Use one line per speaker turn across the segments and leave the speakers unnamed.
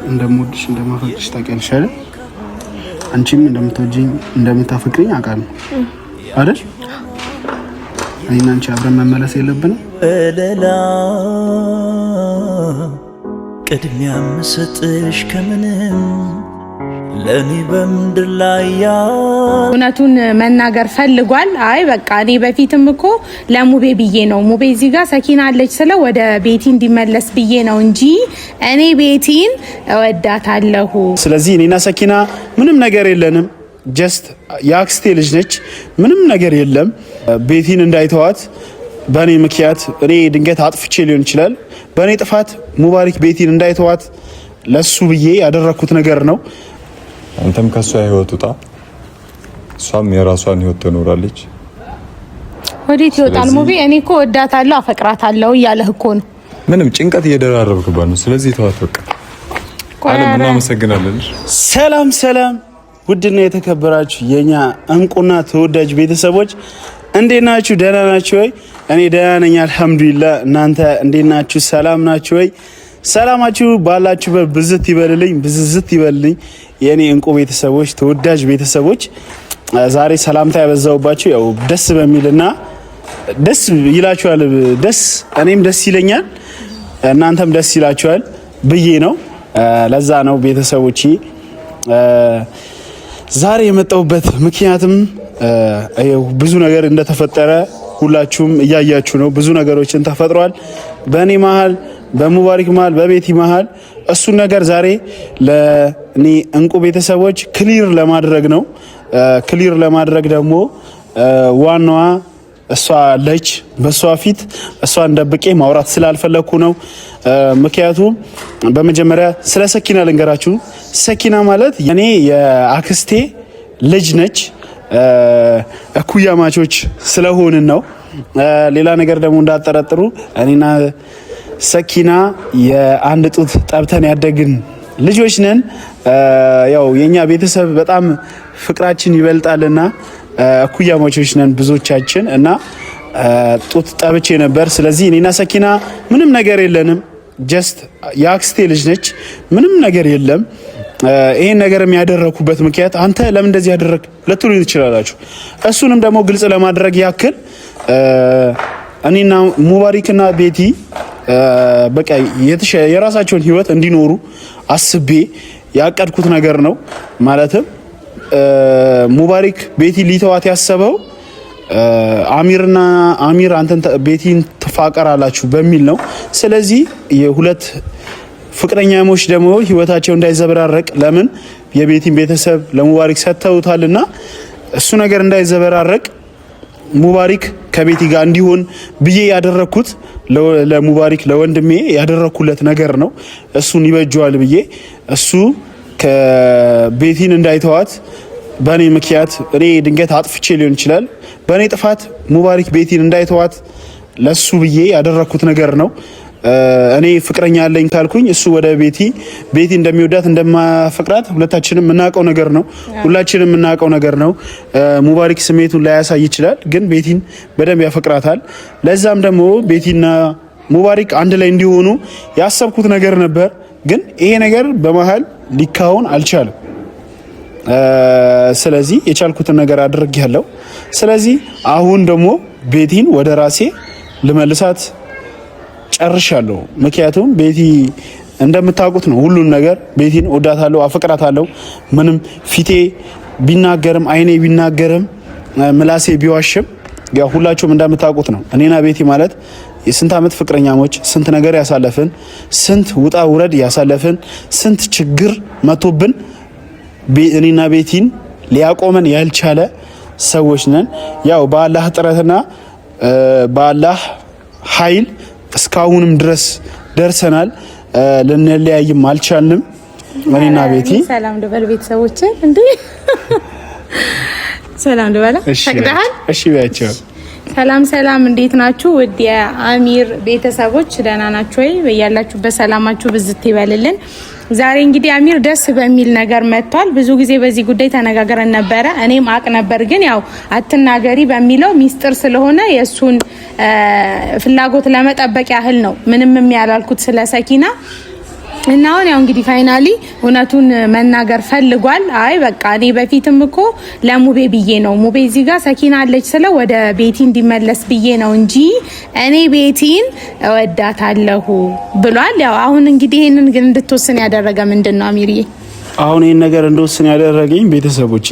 እንደምወድሽ እንደማፈቅርሽ ታውቂያለሽ አይደል? አንቺም እንደምትወጂኝ እንደምታፈቅሪኝ አውቃለሁ አይደል? እኔና አንቺ አብረን መመለስ የለብንም?
ቅድሚያ መስጥሽ ከምንም ለኔ በምድር ላይ
እውነቱን መናገር ፈልጓል። አይ በቃ እኔ በፊትም እኮ ለሙቤ ብዬ ነው ሙቤ እዚህ ጋር ሰኪና አለች ስለ ወደ ቤቲ እንዲመለስ ብዬ ነው እንጂ እኔ ቤቲን እወዳታለሁ።
ስለዚህ እኔና ሰኪና ምንም ነገር የለንም። ጀስት የአክስቴ ልጅ ነች። ምንም ነገር የለም። ቤቲን እንዳይተዋት በእኔ ምክንያት እኔ ድንገት አጥፍቼ ሊሆን ይችላል። በእኔ ጥፋት ሙባሪክ ቤቲን እንዳይተዋት ለሱ ብዬ ያደረኩት ነገር ነው።
አንተም ከሷ ህይወት ውጣ፣ እሷም የራሷን ህይወት ትኖራለች።
ወዴት ይወጣል ሙቤ? እኔ እኮ ወዳታለሁ አፈቅራታለሁ እያለህ እኮ ነው።
ምንም ጭንቀት እየደራረብክባት ነው። ስለዚህ ተዋት በቃ። አለም እናመሰግናለን።
ሰላም ሰላም፣ ውድና የተከበራችሁ የኛ እንቁና ተወዳጅ ቤተሰቦች እንዴት ናችሁ? ደህና ናችሁ ወይ? እኔ ደህና ነኝ አልሐምዱሊላህ። እናንተ እንዴት ናችሁ? ሰላም ናችሁ ወይ? ሰላማችሁ ባላችሁበት ብዝት ይበልልኝ፣ ብዝዝት ይበልልኝ የኔ እንቁ ቤተሰቦች፣ ተወዳጅ ቤተሰቦች። ዛሬ ሰላምታ ያበዛውባችሁ ያው ደስ በሚልና ደስ ይላችኋል። እኔም ደስ ይለኛል፣ እናንተም ደስ ይላችኋል ብዬ ነው። ለዛ ነው ቤተሰቦቼ ዛሬ የመጣሁበት ምክንያትም ብዙ ነገር እንደተፈጠረ ሁላችሁም እያያችሁ ነው። ብዙ ነገሮችን ተፈጥሯል በእኔ መሀል፣ በሙባሪክ መሀል፣ በቤቲ መሀል። እሱን ነገር ዛሬ ለእኔ እንቁ ቤተሰቦች ክሊር ለማድረግ ነው። ክሊር ለማድረግ ደግሞ ዋናዋ እሷ አለች። በእሷ ፊት እሷን ደብቄ ማውራት ስላልፈለኩ ነው። ምክንያቱም በመጀመሪያ ስለ ሰኪና ልንገራችሁ። ሰኪና ማለት የኔ የአክስቴ ልጅ ነች። እኩያ ማቾች ስለሆንን ነው። ሌላ ነገር ደግሞ እንዳጠረጥሩ እኔና ሰኪና የአንድ ጡት ጠብተን ያደግን ልጆች ነን። ያው የኛ ቤተሰብ በጣም ፍቅራችን ይበልጣልና እኩያ ማቾች ነን ብዙዎቻችን እና ጡት ጠብቼ ነበር። ስለዚህ እኔና ሰኪና ምንም ነገር የለንም። ጀስት የአክስቴ ልጅ ነች። ምንም ነገር የለም። ይሄን ነገር የሚያደረኩበት ምክንያት አንተ ለምን እንደዚህ ያደረክ ልትሉኝ ትችላላችሁ። እሱንም ደግሞ ግልጽ ለማድረግ ያክል እኔና ሙባሪክና ቤቲ በቃ የራሳቸውን ህይወት እንዲኖሩ አስቤ ያቀድኩት ነገር ነው። ማለትም ሙባሪክ ቤቲ ሊተዋት ያሰበው አሚር አንተን ቤቲን ትፋቀራላችሁ በሚል ነው። ስለዚህ የሁለት ፍቅረኛሞች ደግሞ ህይወታቸው እንዳይዘበራረቅ ለምን የቤቲን ቤተሰብ ለሙባሪክ ሰጥተውታልና እሱ ነገር እንዳይዘበራረቅ ሙባሪክ ከቤቲ ጋር እንዲሆን ብዬ ያደረኩት ለሙባሪክ ለወንድሜ ያደረኩለት ነገር ነው። እሱን ይበጀዋል ብዬ እሱ ከቤቲን እንዳይተዋት በእኔ ምክንያት እኔ ድንገት አጥፍቼ ሊሆን ይችላል። በእኔ ጥፋት ሙባሪክ ቤቲን እንዳይተዋት ለሱ ብዬ ያደረኩት ነገር ነው። እኔ ፍቅረኛ አለኝ ካልኩኝ እሱ ወደ ቤቲ እንደሚወዳት እንደማፈቅራት ሁለታችንም የምናውቀው ነገር ነው። ሁላችንም የምናውቀው ነገር ነው። ሙባሪክ ስሜቱን ላያሳይ ይችላል፣ ግን ቤቲን በደንብ ያፈቅራታል። ለዛም ደግሞ ቤቲና ሙባሪክ አንድ ላይ እንዲሆኑ ያሰብኩት ነገር ነበር፣ ግን ይሄ ነገር በመሀል ሊካውን አልቻለም። ስለዚህ የቻልኩትን ነገር አድርጌያለሁ። ስለዚህ አሁን ደግሞ ቤቲን ወደ ራሴ ልመልሳት ጨርሻለሁ። ምክንያቱም ቤቲ እንደምታውቁት ነው ሁሉን ነገር። ቤቲን ወዳታለሁ፣ አፈቅራታለሁ። ምንም ፊቴ ቢናገርም አይኔ ቢናገርም ምላሴ ቢዋሽም ያው ሁላችሁም እንደምታውቁት ነው። እኔና ቤቲ ማለት የስንት ዓመት ፍቅረኛሞች፣ ስንት ነገር ያሳለፍን፣ ስንት ውጣ ውረድ ያሳለፍን፣ ስንት ችግር መቶብን እኔና ቤቲን ሊያቆመን ያልቻለ ሰዎች ነን። ያው በአላህ ጥረትና በአላህ ኃይል እስካሁንም ድረስ ደርሰናል። ልንለያይም አልቻልንም። እኔና ቤቲ
ሰላም ልበል ቤተሰቦቼ። እንዴ ሰላም ልበላ ተግዳሃል?
እሺ በያቸው።
ሰላም እንዴት ናችሁ? ውድ የአሚር ቤተሰቦች ደህና ናችሁ ወይ? በያላችሁበት ሰላማችሁ ብዝት ይበልልን። ዛሬ እንግዲህ አሚር ደስ በሚል ነገር መጥቷል። ብዙ ጊዜ በዚህ ጉዳይ ተነጋግረን ነበረ። እኔም አቅ ነበር፣ ግን ያው አትናገሪ በሚለው ሚስጥር ስለሆነ የሱን ፍላጎት ለመጠበቅ ያህል ነው ምንም የሚያላልኩት ስለ ሰኪና። እና አሁን ያው እንግዲህ ፋይናሊ እውነቱን መናገር ፈልጓል። አይ በቃ እኔ በፊትም እኮ ለሙቤ ብዬ ነው ሙቤ እዚህ ጋር ሰኪና አለች ስለ ወደ ቤቲ እንዲመለስ ብዬ ነው እንጂ እኔ ቤቲን እወዳታለሁ ብሏል። ያው አሁን እንግዲህ ይሄንን ግን እንድትወስን ያደረገ ምንድነው አሚርዬ?
አሁን ይሄን ነገር እንደወስን ያደረገኝ ቤተሰቦቼ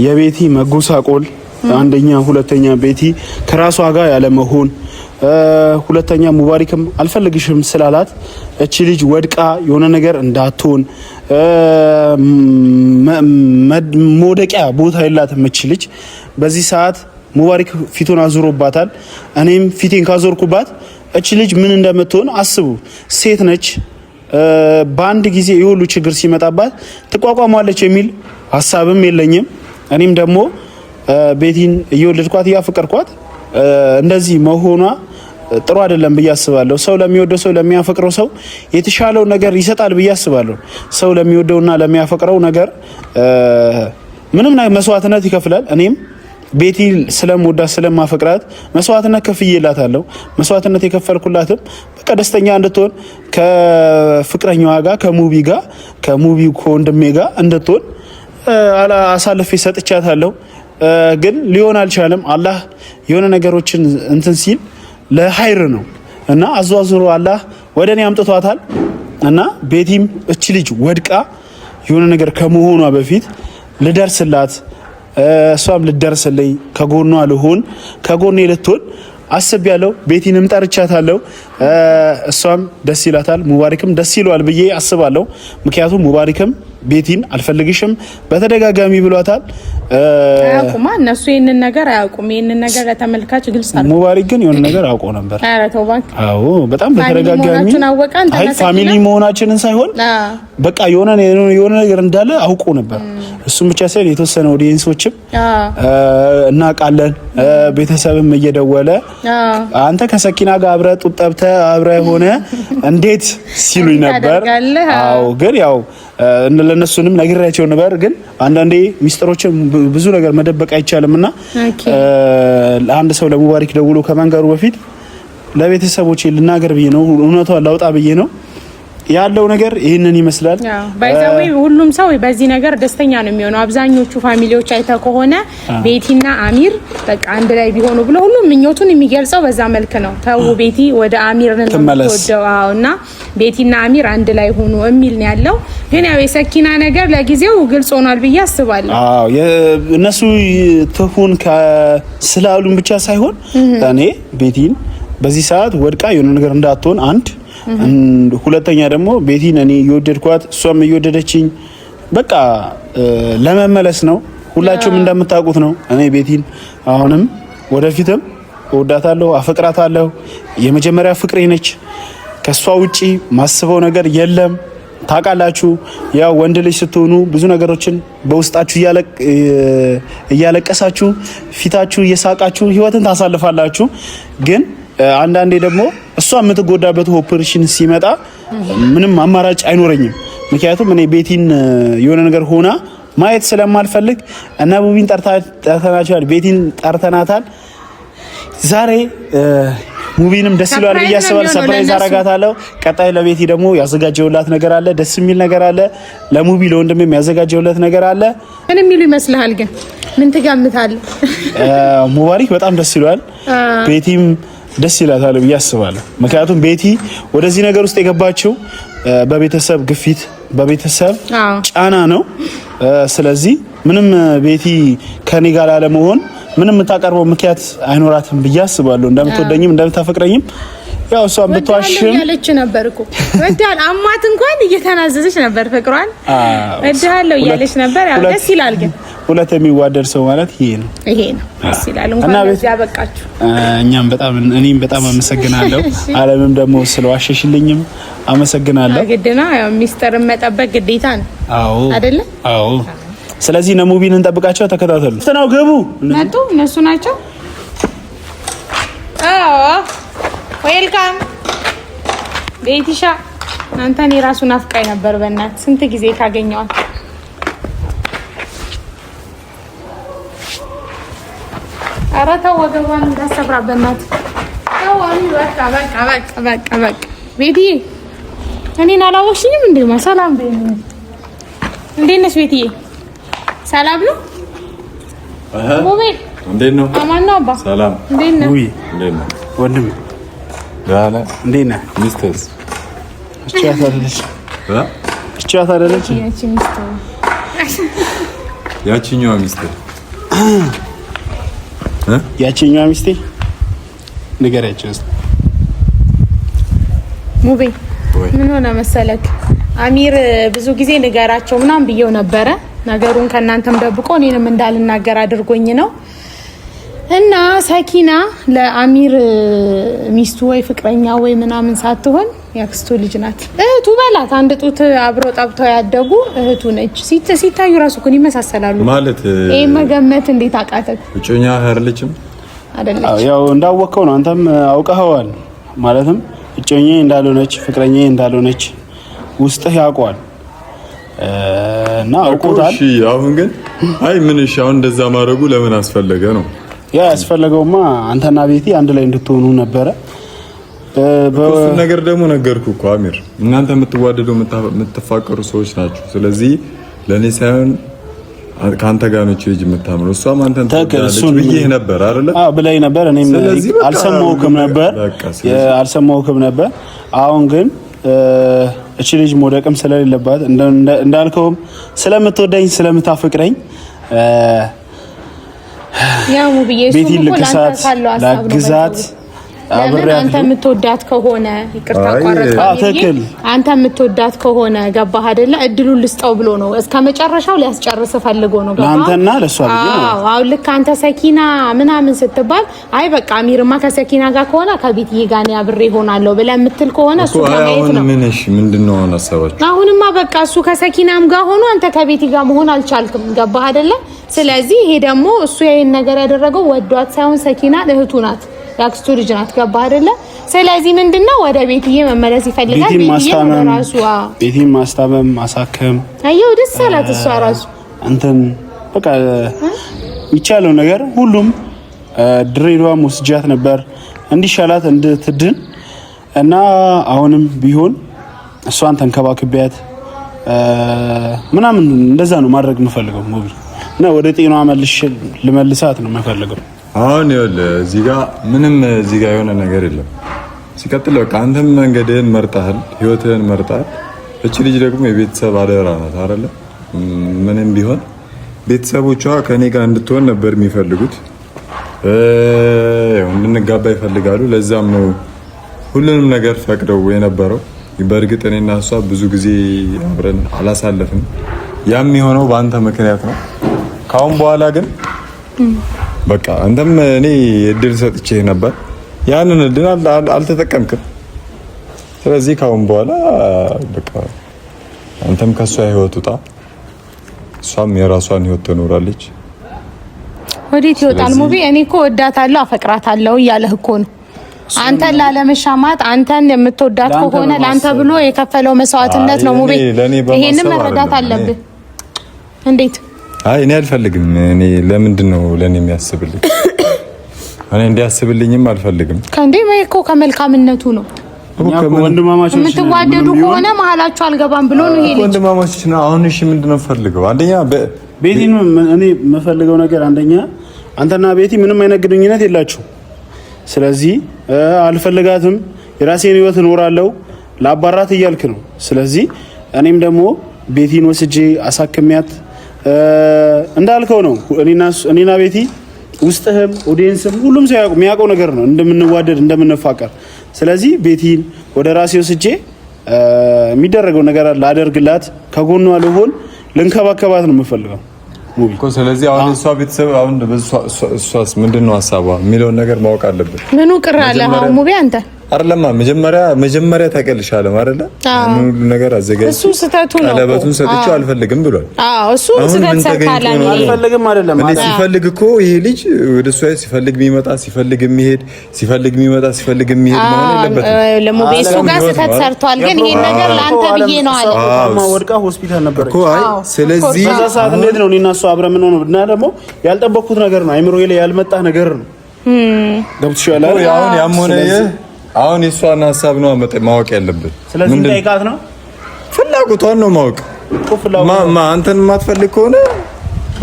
የቤቲ መጎሳቆል አንደኛ፣ ሁለተኛ ቤቲ ከራሷ ጋር ያለ መሆን፣ ሁለተኛ ሙባሪክም አልፈልግሽም ስላላት እቺ ልጅ ወድቃ የሆነ ነገር እንዳትሆን መውደቂያ ቦታ የላትም እቺ ልጅ። በዚህ ሰዓት ሙባሪክ ፊቱን አዙሮባታል። እኔም ፊቴን ካዞርኩባት እቺ ልጅ ምን እንደምትሆን አስቡ። ሴት ነች። በአንድ ጊዜ የሁሉ ችግር ሲመጣባት ትቋቋማለች የሚል ሀሳብም የለኝም። እኔም ደግሞ ቤቲን እየወለድኳት እያፈቀርኳት እንደዚህ መሆኗ ጥሩ አይደለም ብዬ አስባለሁ። ሰው ለሚወደው ሰው ለሚያፈቅረው ሰው የተሻለው ነገር ይሰጣል ብዬ አስባለሁ። ሰው ለሚወደውና ለሚያፈቅረው ነገር ምንም መስዋዕትነት ይከፍላል። እኔም ቤቲ ስለምወዳት ስለማፈቅራት መስዋዕትነት ከፍዬላታለሁ። መስዋዕትነት የከፈልኩላትም በቃ ደስተኛ እንድትሆን ከፍቅረኛዋ ጋር ከሙቢ ከወንድሜ ጋር እንድትሆን አሳልፌ ሰጥቻታለሁ። ግን ሊሆን አልቻለም። አላህ የሆነ ነገሮችን እንትን ሲል ለሀይር ነው እና አዟዙሮ አላህ ወደ እኔ አምጥቷታል። እና ቤቲም እቺ ልጅ ወድቃ የሆነ ነገር ከመሆኗ በፊት ልደርስላት፣ እሷም ልደርስልኝ፣ ከጎኗ ልሆን፣ ከጎኔ ልትሆን አስቤያለሁ። ቤቲንም ጠርቻታለሁ። እሷም ደስ ይላታል፣ ሙባሪክም ደስ ይለዋል ብዬ አስባለሁ። ምክንያቱም ሙባሪክም ቤቲን አልፈልግሽም በተደጋጋሚ ብሏታል።
አያውቁማ እነሱ ይሄንን ነገር አያውቁም። ይሄንን ነገር ለተመልካች ግልጽ አለ።
ሙባሪክ ግን የሆነ ነገር አውቆ ነበር።
ኧረ ተው እባክህ።
አዎ በጣም በተደጋጋሚ አይ ፋሚሊ መሆናችንን ሳይሆን በቃ የሆነ ነገር እንዳለ አውቆ ነበር። እሱም ብቻ ሳይሆን የተወሰነ ኦዲየንሶችም እናውቃለን። ቤተሰብም እየደወለ አንተ ከሰኪና ጋር አብረህ ጡት ጠብተህ አብረህ ሆነ እንዴት ሲሉኝ ነበር። አዎ ግን ያው ለነሱንም ነግሬያቸው ነበር። ግን አንዳንዴ ሚስጥሮችን ብዙ ነገር መደበቅ አይቻልምና ለአንድ ሰው ለሙባሪክ ደውሎ ከመንገሩ በፊት ለቤተሰቦቼ ልናገር ብዬ ነው፣ እውነቷን ላውጣ ብዬ ነው። ያለው ነገር ይሄንን ይመስላል።
ባይዛዌ ሁሉም ሰው በዚህ ነገር ደስተኛ ነው የሚሆነው። አብዛኞቹ ፋሚሊዎች አይተ ከሆነ ቤቲና አሚር በቃ አንድ ላይ ቢሆኑ ብሎ ሁሉም ምኞቱን የሚገልጸው በዛ መልክ ነው። ተው ቤቲ ወደ አሚር ነው እና ቤቲና አሚር አንድ ላይ ሆኑ የሚል ነው ያለው። ግን ያው የሰኪና ነገር ለጊዜው ግልጽ ሆኗል ብዬ አስባለሁ።
አዎ እነሱ ትሁን ስላሉን ብቻ ሳይሆን እኔ ቤቲን በዚህ ሰዓት ወድቃ የሆነ ነገር እንዳትሆን አንድ ሁለተኛ ደግሞ ቤቲን እኔ እየወደድኳት እሷም እየወደደችኝ በቃ ለመመለስ ነው። ሁላችሁም እንደምታውቁት ነው። እኔ ቤቲን አሁንም ወደፊትም እወዳታለሁ፣ አፈቅራታለሁ። የመጀመሪያ ፍቅሬ ነች። ከሷ ውጪ ማስበው ነገር የለም። ታውቃላችሁ፣ ያው ወንድ ልጅ ስትሆኑ ብዙ ነገሮችን በውስጣችሁ እያለቀሳችሁ ፊታችሁ እየሳቃችሁ ህይወትን ታሳልፋላችሁ። ግን አንዳንዴ ደግሞ እሷ የምትጎዳበት ኦፕሬሽን ሲመጣ ምንም አማራጭ አይኖረኝም። ምክንያቱም እኔ ቤቲን የሆነ ነገር ሆና ማየት ስለማልፈልግ እና ሙቢን ጠርተናታል፣ ቤቲን ጠርተናታል። ዛሬ ሙቢንም ደስ ይላል ብዬ አስባለሁ። ሰርፕራይዝ አረጋታለሁ። ቀጣይ ለቤቲ ደግሞ ያዘጋጀውላት ነገር አለ፣ ደስ የሚል ነገር አለ። ለሙቢ ለወንድሜም ያዘጋጀውላት ነገር አለ።
ምን የሚሉ ይመስልሃል? ግን ምን ትገምታለህ?
ሙባሪክ በጣም ደስ ይላል፣ ቤቲም ደስ ይላታል ብዬ አስባለሁ። ምክንያቱም ቤቲ ወደዚህ ነገር ውስጥ የገባችው በቤተሰብ ግፊት በቤተሰብ ጫና ነው። ስለዚህ ምንም ቤቲ ከኔ ጋር አለመሆን ምንም የምታቀርበው ምክንያት አይኖራትም ብዬ አስባለሁ። እንደምትወደኝም እንደምታፈቅረኝም ያው እሷን ብትዋሽም
ያለች ነበር እኮ ወዳል አማት እንኳን እየተናዘዘች ነበር ፍቅሯን ወዳለው እያለች ነበር። ያው ደስ ይላል። ግን
ሁለት የሚዋደድ ሰው ማለት ይሄ ነው
ደስ ይላል። እንኳን ለዚህ ያበቃችሁ።
እኔም በጣም አመሰግናለሁ። አለምም ደግሞ ስለዋሸሽልኝም አመሰግናለሁ።
ግድና ያው ሚስጥርን መጠበቅ ግዴታ ነው።
አዎ
አይደለ?
አዎ። ስለዚህ ሙቢን እንጠብቃቸው። ተከታተሉ። ተናው ገቡ
መጡ። እነሱ ናቸው። አዎ ዌልካም ቤቲሻ። አንተን የራሱ ናፍቃይ ነበር። በእናት ስንት ጊዜ ካገኘዋት። ኧረ ተው ወገቧን እንዳሰብራ በእናት ተው። በቃ ቤቲ እኔን አላወቅሽኝም እንዴ? ሰላም በይኝ። እንዴት ነሽ ቤትዬ? ሰላም ነው? ሙቤ
እንዴት ነው?
አማን ነው አባ?
ሰላም።
እንዴት ነህ?
ውይ
እንዴት ነው?
ወንድም
ዳላ
እንዴት ነህ?
ሚስተርስ
እቻት አይደለች? እቻት አይደለች?
ያቺኛዋ ሚስተር
ያቺኛዋ ሚስቴ ንገሪያቸው እስኪ።
ሙቤ ምን ሆነ መሰለክ፣ አሚር ብዙ ጊዜ ንገራቸው ምናምን ብየው ነበረ። ነገሩን ከእናንተም ደብቆ እኔንም እንዳልናገር አድርጎኝ ነው። እና ሰኪና ለአሚር ሚስቱ ወይ ፍቅረኛ ወይ ምናምን ሳትሆን ያክስቱ ልጅ ናት። እህቱ በላት፣ አንድ ጡት አብሮ ጠብተው ያደጉ እህቱ ነች። ሲታዩ ራሱ እኮ ይመሳሰላሉ
ማለት
ይሄ መገመት እንዴት አቃተክ?
እጮኛ አይደለችም
አይደለች?
ያው እንዳወቀው ነው፣ አንተም አውቀኸዋል። ማለትም እጮኛ እንዳልሆነች ፍቅረኛ እንዳልሆነች ውስጥህ ያውቀዋል እና አውቆታል።
እሺ አሁን ግን አይ ምን እሺ አሁን እንደዛ ማድረጉ ለምን አስፈለገ ነው?
ያ ያስፈለገውማ አንተና ቤቲ አንድ ላይ እንድትሆኑ ነበረ።
እሱ ነገር ደግሞ ነገርኩ እኮ አሚር፣ እናንተ የምትዋደዱ የምትፋቀሩ ሰዎች ናችሁ። ስለዚህ ለኔ ሳይሆን ካንተ ጋር ነው ልጅ የምታምረው። እሷም አንተን ተከለች ብዬ ነበር አይደለ? አዎ
ብለኝ ነበር። እኔም አልሰማሁክም ነበር። አሁን ግን እቺ ልጅ መውደቅም ስለሌለባት እንዳልከውም ስለምትወደኝ ስለምታፈቅረኝ
ያው ቤቲ ልክሳት
ላግዛት
ለምን አንተ የምትወዳት ከሆነ ይቅርታ አቋረጥኩ። አንተ የምትወዳት ከሆነ ገባህ አይደለ? እድሉን ልስጠው ብሎ ነው እስከ መጨረሻው ሊያስጨርስ ፈልጎ ነው። ገባህ?
አንተና ለሷ ልጅ ነው።
አዎ ልክ አንተ ሰኪና ምናምን ስትባል አይ በቃ አሚርማ ከሰኪና ጋር ከሆነ ከቤትዬ ጋር ነው አብሬ ሆናለሁ ብለህ የምትል ከሆነ እሱ ከማየት ነው።
ምን እሺ ምንድነው ሐሳባችሁ?
አሁንማ በቃ እሱ ከሰኪናም ጋር ሆኖ አንተ ከቤቲ ጋር መሆን አልቻልክም። ገባህ አይደለ? ስለዚህ ይሄ ደግሞ እሱ ይሄን ነገር ያደረገው ወዷት ሳይሆን ሰኪና እህቱ ናት፣ ያክስቱ ልጅ ናት። ገባህ አይደለ? ስለዚህ ምንድነው ወደ ቤትዬ መመለስ ይፈልጋል።
ቤቲን ማስታመም ማሳከም
አየው ደስ አላት እሷ ራሱ
እንትን በቃ ይቻለው ነገር ሁሉም ድሬዳዋም ወስጃት ነበር እንዲሻላት እንድትድን እና አሁንም ቢሆን እሷን ተንከባክቢያት ምናምን እንደዛ ነው ማድረግ የምፈልገው ሙቢ እና ወደ ጤናዋ ልመልሳት ነው የምፈልገው።
አሁን ይኸውልህ እዚህ ጋር ምንም እዚህ ጋር የሆነ ነገር የለም። ሲቀጥል በቃ አንተም መንገድህን መርጠሃል፣ ህይወትህን መርጠሃል። እቺ ልጅ ደግሞ የቤተሰብ አደራ ናት አይደለ? ምንም ቢሆን ቤተሰቦቿ ከኔ ጋር እንድትሆን ነበር የሚፈልጉት፣ እንድንጋባ ይፈልጋሉ። ለዛም ነው ሁሉንም ነገር ፈቅደው የነበረው። በእርግጥ እኔና እሷ ብዙ ጊዜ አብረን አላሳለፍንም። ያም የሆነው በአንተ ምክንያት ነው። ካሁን በኋላ ግን በቃ አንተም እኔ እድል ሰጥቼ ነበር፣ ያንን እድል አልተጠቀምክም። ስለዚህ ካሁን በኋላ በቃ አንተም ከሷ ህይወት ውጣ፣ እሷም የራሷን ህይወት ትኖራለች።
ወዴት ይወጣል ሙቢ? እኔ እኮ ወዳታለሁ አፈቅራታለሁ እያለህ እኮ ነው። አንተን ላለመሻማት አንተን የምትወዳት ከሆነ ለአንተ ብሎ የከፈለው መስዋዕትነት ነው ሙቢ። ይሄንን መረዳት አለብህ። እንዴት?
አይ እኔ አልፈልግም። እኔ ለምንድን ነው ለኔ የሚያስብልኝ? እኔ እንዲያስብልኝም አልፈልግም። ከእንዴ እኮ ከመልካምነቱ ነው።
ወንድማማቾች
የምትዋደዱ ከሆነ መሀላችሁ አልገባም ብሎ ነው ይሄ ልጅ።
ወንድማማቾች ነው። አሁን እሺ ምንድነው ፈልገው? አንደኛ
ቤቲን እኔ የምፈልገው ነገር አንደኛ አንተና ቤቲ ምንም አይነት ግንኙነት የላችሁ። ስለዚህ አልፈልጋትም፣ የራሴን ህይወት እኖራለሁ ላባራት እያልክ ነው። ስለዚህ እኔም ደግሞ ቤቲን ወስጄ አሳክሚያት እንዳልከው ነው። እኔና ቤቲ ውስጥህም ኦዲየንስም ሁሉም ሰው የሚያውቀው ነገር ነው እንደምንዋደድ እንደምንፋቀር። ስለዚህ ቤቲን ወደ ራሴ ወስጄ የሚደረገው ነገር ላደርግላት፣ ከጎኗ ልሆን፣ ልንከባከባት ነው የምፈልገው ሙቢ።
ስለዚህ አሁን እሷ ቤተሰብ አሁን እሷስ ምንድነው ሀሳቧ የሚለውን ነገር ማወቅ አለበት።
ምኑ ቅር አለ አሁን ሙቢ? አንተ
አይደለማ መጀመሪያ ታቀልሻለህ አይደለ? ሁሉ ነገር አዘጋጅ።
እሱ ስተቱ ነው።
ቀለበቱን ሰጥቼው አልፈልግም ብሏል።
እሱ ስተት ሰርታለ ነው።
አልፈልግም አይደለም
ማለት ሲፈልግ እኮ ይሄ ልጅ ወደ እሷ ሲፈልግ የሚመጣ ሲፈልግ የሚሄድ ሲፈልግ የሚመጣ ሲፈልግ የሚሄድ ማለት የለበትም።
ለሙቤ እሱ ጋር ስተት ሰርቷል። ግን ይሄን ነገር ላንተ ብዬ ነው አለ።
ወድቃ ሆስፒታል ነበር
እኮ። አይ ስለዚህ
በዛ ሰዓት እንዴት ነው እኔና እሷ አብረን ምን ሆነ እና ደግሞ ያልጠበቅኩት ነገር ነው። አይምሮዬ ላይ ያልመጣ ነገር ነው። ገብቶሻል አይደል?
አሁን ያም ሆነ አሁን የሷን ሀሳብ ነው ማወቅ ያለብን።
ስለዚህ ጠይቃት ነው
ፍላጎቷን ነው ማወቅ። አንተን የማትፈልግ ከሆነ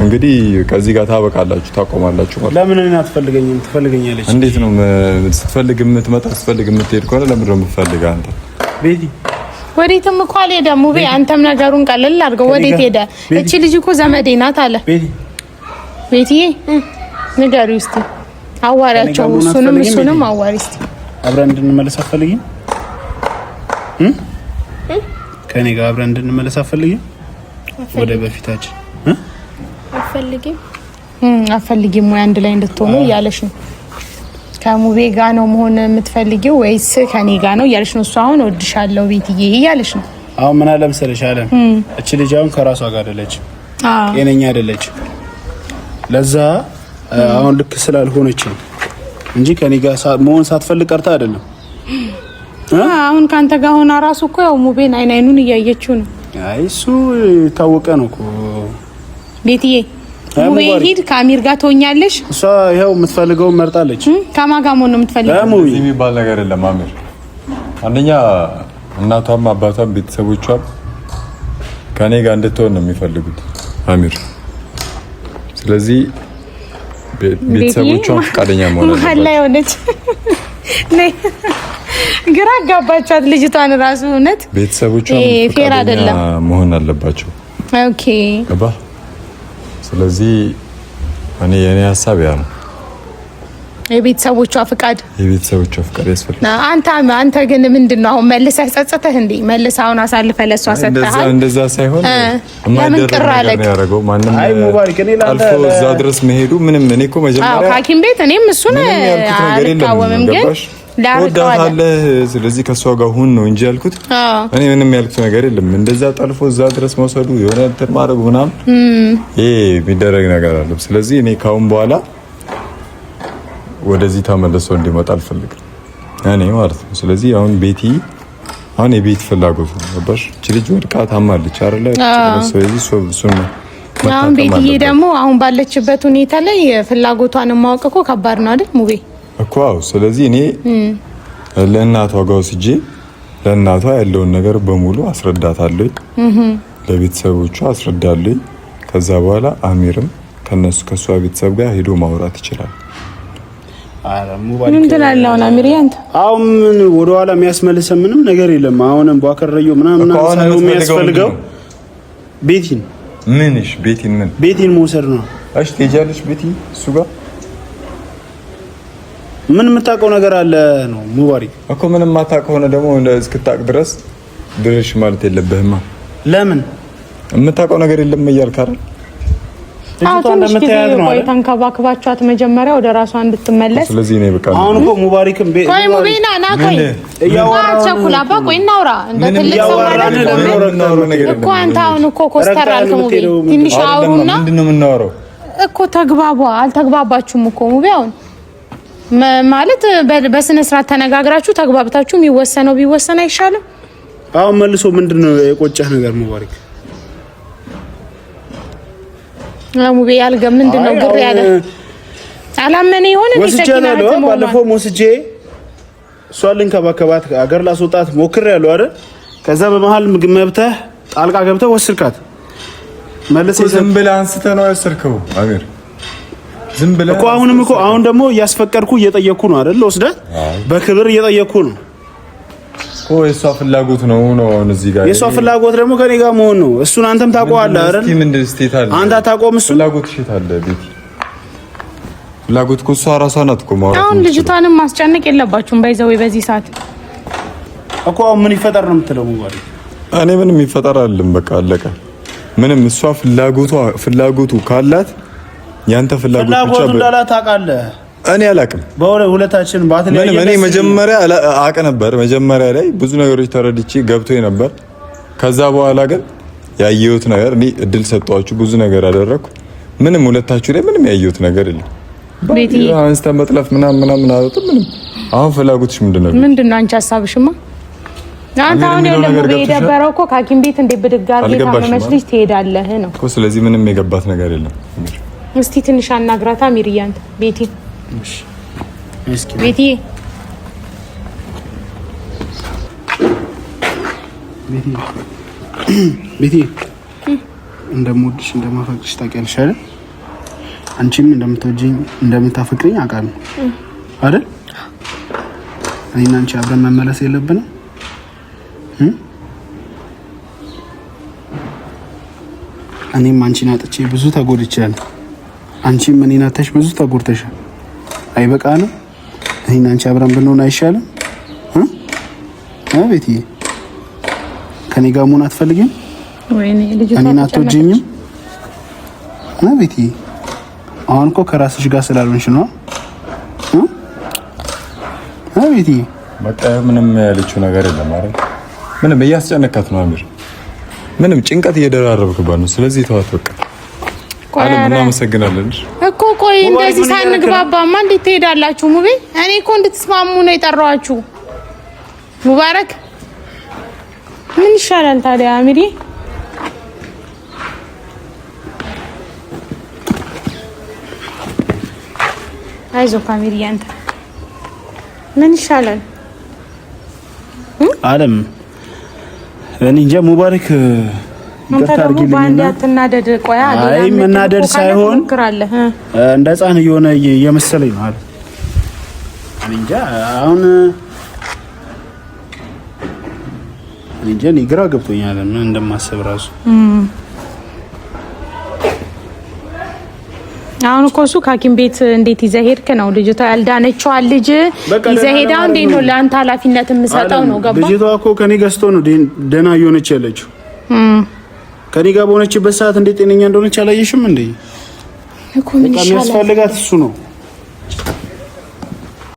እንግዲህ ከዚህ ጋር ታበቃላችሁ፣ ታቆማላችሁ ማለት።
ለምን እኔን አትፈልገኝም? ትፈልገኛለች።
እንዴት ነው ስትፈልግ የምትመጣ ስትፈልግ የምትሄድ ከሆነ ለምን ነው የምትፈልግ አንተ?
ቤቲ
ወዴትም እኮ አልሄደም። ውቤ አንተም ነገሩን ቀለል አድርገው። ወዴት ሄደ? እቺ ልጅ እኮ ዘመዴ ናት አለ። ቤቲዬ ንገሪው እስቲ፣ አዋሪያቸው። እሱንም አዋሪ እስቲ።
አብረን እንድንመለስ አትፈልጊም? ከኔ ጋር አብረን እንድንመለስ አትፈልጊም? ወደ በፊታችን አትፈልጊም ወይ? አንድ ላይ እንድትሆኑ እያለሽ ነው። ከሙቤ ጋር ነው መሆን የምትፈልጊው ወይስ ከኔ ጋር ነው እያለሽ ነው? እሱ አሁን እወድሻለሁ ቤትዬ እያለሽ ነው። አሁን ምን አለ መሰለሽ አለ እቺ ልጅ አሁን ከራሷ ጋር አይደለች፣ ጤነኛ አይደለች። ለዛ አሁን ልክ ስላልሆነች እንጂ ከኔ ጋር መሆን ሳትፈልግ ቀርታ አይደለም።
አሁን ካንተ ጋር ሆና ራሱ እኮ ያው ሙቤን አይኑን እያየችው ነው።
አይ እሱ ታወቀ ነው እኮ ቤትዬ።
ሙቤ ሂድ ከአሚር ጋር ትሆኛለሽ።
እሷ ይኸው የምትፈልገውን መርጣለች።
ከማን ጋር መሆን ነው የምትፈልገው?
እዚህ የሚባል ነገር የለም አሚር። አንደኛ እናቷም አባቷም ቤተሰቦቿም ከኔ ጋር እንድትሆን ነው የሚፈልጉት አሚር። ስለዚህ ቤተሰቦቿም ፈቃደኛ መሆን አለባቸው። ግራ አጋባቻት ልጅቷን ራሱ። እውነት ቤተሰቦቿም ፈቃደኛ መሆን አለባቸው።
ኦኬ
ገባ። ስለዚህ የኔ ሀሳብ ያ ነው።
የቤተሰቦቿ ፍቃድ
ያስፈልጋል።
አንተ ግን ምንድነው አሁን መልሰህ ጸጸተህ እንዴ? መልሰህ አሁን አሳልፈህ ለሷ ሰጥተሃል።
እንደዛ ሳይሆን
ለምን ቅር አለህ?
ማንም አልፎ እዛ ድረስ መሄዱ ምንም እኔ እኮ መጀመሪያ
ሐኪም ቤት እኔም እሱን አልቃወምም፣ ግን
ወዳታለህ ስለዚህ ከሷ ጋር ሁን ነው እንጂ ያልኩት። እኔ ምንም ያልኩት ነገር የለም። እንደዛ ጠልፎ እዛ ድረስ መውሰዱ የሆነ እንትን ማድረጉ ምናምን ይሄ የሚደረግ ነገር አለ። ስለዚህ እኔ ካሁን በኋላ ወደዚህ ተመልሶ እንዲመጣ አልፈልግም እኔ ማለት ነው። ስለዚህ አሁን የቤት ፍላጎት ነው ገባሽ? እቺ ልጅ ወድቃ ታማለች አይደለ? ስለዚህ እሱን
አሁን ቤትዬ ደግሞ አሁን ባለችበት ሁኔታ ላይ ፍላጎቷን ማወቅ እኮ ከባድ ነው አይደል ሙቤ
እኮ። ስለዚህ እኔ ለእናቷ ጋር ወስጄ ለእናቷ ያለውን ነገር በሙሉ አስረዳታለሁ፣ ለቤተሰቦቿ አስረዳለሁ። ከዛ በኋላ አሚርም ከሷ ቤተሰብ ጋር ሄዶ ማውራት ይችላል።
ምን ትላለህ አሚር? አንተ
አሁን ወደ ኋላ የሚያስመልስ ምንም ነገር የለም። አሁንም ቧከረዩ ምናምን ሳይሆን የሚያስፈልገው ቤቲን ቤቲን መውሰድ ነው።
እሺ ትሄጃለሽ ቤቲ እሱ ጋር
ምን የምታውቀው ነገር አለ ነው ሙባሪክ
እኮ። ምንም የማታውቀው ሆነ ደግሞ እስክታውቅ ድረስ ድርሽ ማለት የለብህማ።
ለምን
የምታውቀው ነገር የለም እያልክ አይደል? ተንከባክባችኋት መጀመሪያ ወደ ራሷ እንድትመለስ።
ስለዚህ ነው በቃ
አሁን እኮ ሙባሪክም
ቆይ ሙቤና ና ቆይ አትቸኩል አባ ቆይ እናውራ። እንደ ትልቅ ሰው ማለት እኮ አንተ አሁን እኮ ኮስተር አልክ ሙቤ። ትንሽ አውሩና
ምንድነው የምናወራው
እኮ ተግባቡ። አልተግባባችሁም እኮ ሙቤ። አሁን ማለት በስነ ስርዓት ተነጋግራችሁ ተግባብታችሁ የሚወሰነው ቢወሰን አይሻልም?
አሁን መልሶ ምንድነው የቆጨህ ነገር ሙባሪክ?
ሙቤ ያልገም ምንድነው ግር ያለ አላመነ ይሆን እንዴ?
ባለፈው ሞስጄ እሷን ልንከባከባት አገር ላስወጣት ሞክሬያለሁ አይደል? ከዛ በመሃል ምግብ መብተህ ጣልቃ ገብተህ ወስድካት። መልሰህ
ዝም ብለህ አንስተህ ነው ያሰርከው አሚር። ዝም ብለህ
እኮ አሁን ደግሞ እያስፈቀድኩ እየጠየቅኩ ነው አይደል? ወስደህ በክብር እየጠየቅኩ ነው።
የሷ ፍላጎት ነው እዚህ ጋር
የሷ ፍላጎት ደግሞ ከኔ ጋር መሆን ነው። እሱን አንተም ታውቀዋለህ አይደል? አንተ አታውቀውም። እሱ
ፍላጎት ሽት አለ ቤት ፍላጎት እኮ እሷ ራሷ ናት እኮ ማለት ነው።
አሁን ልጅቷንም ማስጨነቅ የለባችሁም። ባይዘው በዚህ ሰዓት
እኮ አሁን ምን ይፈጠር ነው የምትለው ሙባሪ?
እኔ ምንም ይፈጠር አይደለም በቃ አለቀ። ምንም እሷ ፍላጎቱ ካላት ያንተ ፍላጎት
እንዳላት ታውቃለህ።
እኔ አላቅም
በሁለታችን ባትለያየ
እኔ መጀመሪያ አቅ ነበር። መጀመሪያ ላይ ብዙ ነገሮች ተረድቼ ገብቶኝ ነበር። ከዛ በኋላ ግን ያየሁት ነገር እኔ እድል ሰጧችሁ፣ ብዙ ነገር አደረኩ። ምንም ሁለታችሁ ላይ ምንም ያየሁት ነገር የለም።
ቤቲ
አንስተ መጥለፍ ምናምን አውጥ ምንም። አሁን ፍላጎትሽ ምንድነው?
አንቺ ሀሳብሽማ አንተ አሁን ያለው የደበረው እኮ ከሐኪም ቤት እንደ ብድጋር ጌታ መስልሽ ትሄዳለህ ነው
እኮ። ስለዚህ ምንም የገባት ነገር የለም።
እስቲ ትንሽ አናግራታ ሚሪያንት ቤቲ ቤቲ
ቤቲ እንደምወድሽ እንደማፈቅርሽ ታውቂያለሽ አይደል? አንቺም እንደምትወጂኝ እንደምታፈቅሪኝ አውቃለሁ አይደል? እኔና አንቺ አብረን መመለስ የለብንም? እኔም አንቺን አጥቼ ብዙ ተጎድቻለሁ። አንቺም እኔን አጥተሽ ብዙ ተጎድተሻል። አይበቃንም? እኔና አንቺ አብረን ብንሆን አይሻልም? ቤቲ ከኔ ጋር መሆን አትፈልጊም? ወይኔ ልጅ እኔን አትወጂኝም? ቤቲ አሁን እኮ ከራስሽ ጋር ስላልሆንሽ ነው። ቤቲ
በቃ ምንም ያለችው ነገር የለም አይደል? ምንም እያስጨነካት ነው አሚር። ምንም ጭንቀት እየደራረብክባት ነው። ስለዚህ ተዋት በቃ። አለም እናመሰግናለን
እኮ። ቆይ እንደዚህ ሳንግባባማ እንዴት ትሄዳላችሁ? ሙቤ እኔ እኮ እንድትስማሙ ነው የጠራኋችሁ። ሙባረክ ምን ይሻላል ታዲያ አሚሪ? አይዞህ አሚሪ፣ አንተ ምን ይሻላል?
አለም እኔ እንጃ። ሙባረክ
ይቅርታ አትናደድ። ቆይ
አይ መናደድ ሳይሆን እንደ ህፃን እየሆነ እየመሰለኝ ነው። እኔ እንጃ አሁን እንጂ እኔ ግራ ገብቶኛል ምን እንደማስብ ራሱ።
አሁን እኮ እሱ ከሐኪም ቤት እንዴት ይዘህ ሄድክ ነው? ልጅቷ ያልዳነችው ልጅ ይዘህ ሄዳው እንዴት ነው ለአንተ ኃላፊነት የምሰጠው ነው? ገባ?
ልጅቷ እኮ ከኔ ገዝቶ ነው ደህና እየሆነች ያለችው። ከኔ ጋር በሆነችበት ሰዓት እንዴት ጤነኛ እንደሆነች አላየሽም እንዴ? እኮ ምን ይሻላል? የሚያስፈልጋት እሱ ነው።